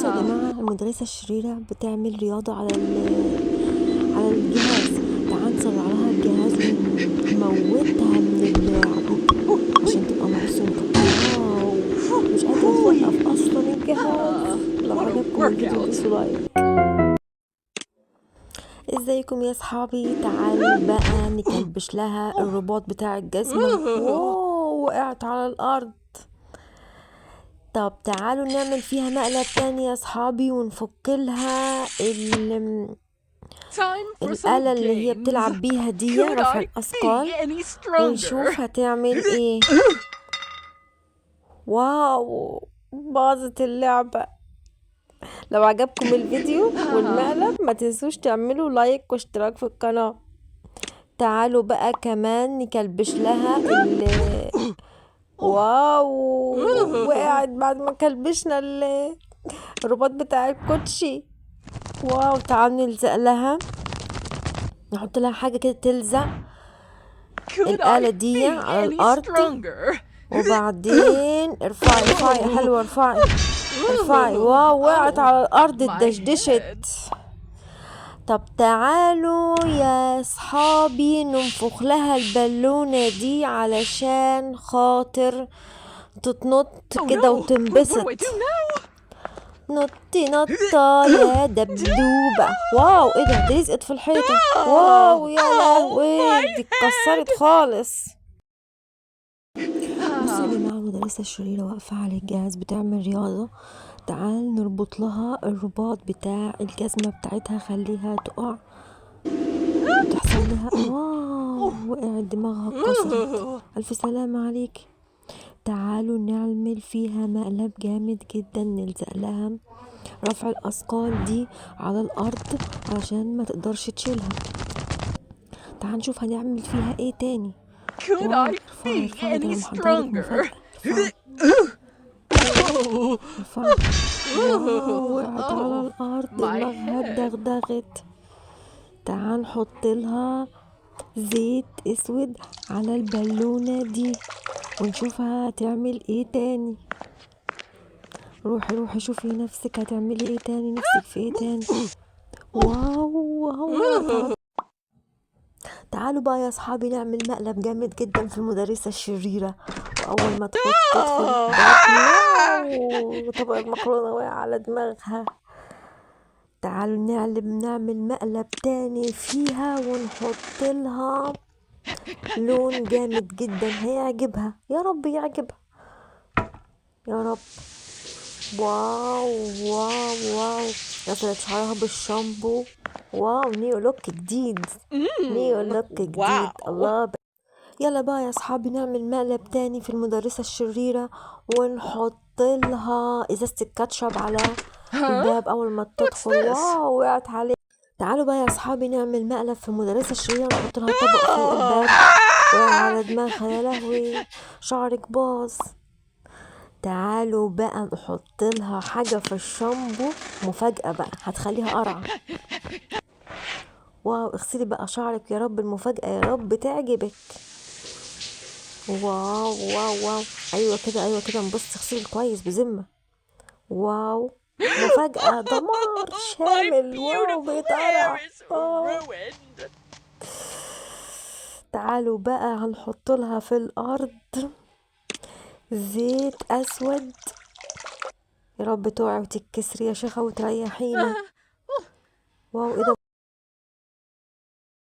بصوا يا جماعة، المدرسة الشريرة بتعمل رياضة على الجهاز. تعال نسرع لها الجهاز ونموتها من اللعب عشان تبقى مبسوطة. واو، مش قادرة توقف أصلا الجهاز. لو What a عجبكم الفيديو workout! دوسوا لايك. ازيكم يا صحابي؟ تعالوا بقى نكلبش لها الرباط بتاع الجزمة. واو، وقعت على الأرض. طب تعالوا نعمل فيها مقلب تاني يا صحابي ونفك لها Time for some الآلة اللي هي games. بتلعب بيها دي، Could رفع I الأثقال، be any stronger? ونشوف هتعمل ايه. واو، باظت اللعبة. لو عجبكم الفيديو والمقلب ما تنسوش تعملوا لايك واشتراك في القناة. تعالوا بقى كمان نكلبش لها واو، وقعت بعد ما كلبشنا الرباط بتاع الكوتشي. واو، تعالوا نلزق لها، نحط لها حاجة كده تلزق الآلة دي على الأرض. وبعدين ارفعي حلوة، ارفعي. واو، وقعت على الأرض، اتدشدشت. طب تعالوا يا صحابي ننفخ لها البالونة دي علشان خاطر تتنط كده وتنبسط. نطي نطة يا دبدوبة. واو، ايه ده؟ دي لزقت في الحيطة. واو يا لهوي، دي اتكسرت خالص. بصوا يا جماعة، المدرسة الشريرة واقفة على الجهاز بتعمل رياضة. تعال نربط لها الرباط بتاع الجزمة بتاعتها، خليها تقع وتحصل لها. واو، وقعت دماغها اتكسرت. ألف سلامة عليك. تعالوا نعمل فيها مقلب جامد جدا، نلزق لها رفع الأثقال دي على الأرض علشان ما تقدرش تشيلها. تعال نشوف هنعمل فيها ايه تاني. واو، ارفعي ده انا محضرلك مفاجأة. ارفعي. واو، وقعت على الأرض، دماغها اتدغدغت. تعال نحط لها زيت اسود على البالونة دي ونشوفها هتعمل ايه تاني. روحي شوفي نفسك هتعملي ايه تاني، نفسك في ايه تاني. واو. تعالوا بقى يا اصحابي نعمل مقلب جامد جدا في المدرسة الشريرة. واول ما تدخل طبق المكرونة وقع على دماغها. تعالوا نعمل مقلب تاني فيها ونحط لها لون جامد جدا هيعجبها. يا رب يعجبها يا رب. واو، غسلت شعرها بالشامبو. واو، نيو لوك جديد. الله. يلا بقى يا اصحابي نعمل مقلب تاني في المدرسة الشريرة ونحط لها ازازة الكاتشب على الباب اول ما تدخل. واو، وقعت عليه. تعالوا بقى يا اصحابي نعمل مقلب في المدرسة الشريرة، نحط لها طبق فوق الباب وقع على دماغها. يا لهوي، شعرك باظ. تعالوا بقى نحط لها حاجة في الشامبو، مفاجأة بقى هتخليها قرعة. واو، اغسلي بقى شعرك. يا رب المفاجأة يا رب تعجبك. واو. ايوه كده نبص، اغسلي كويس بذمة. واو، مفاجأة دمار شامل. واو، بيتقرع. تعالوا بقى هنحط لها في الأرض زيت أسود. يا رب تقعي وتتكسري يا شيخة وتريحينا. واو، ايه ده؟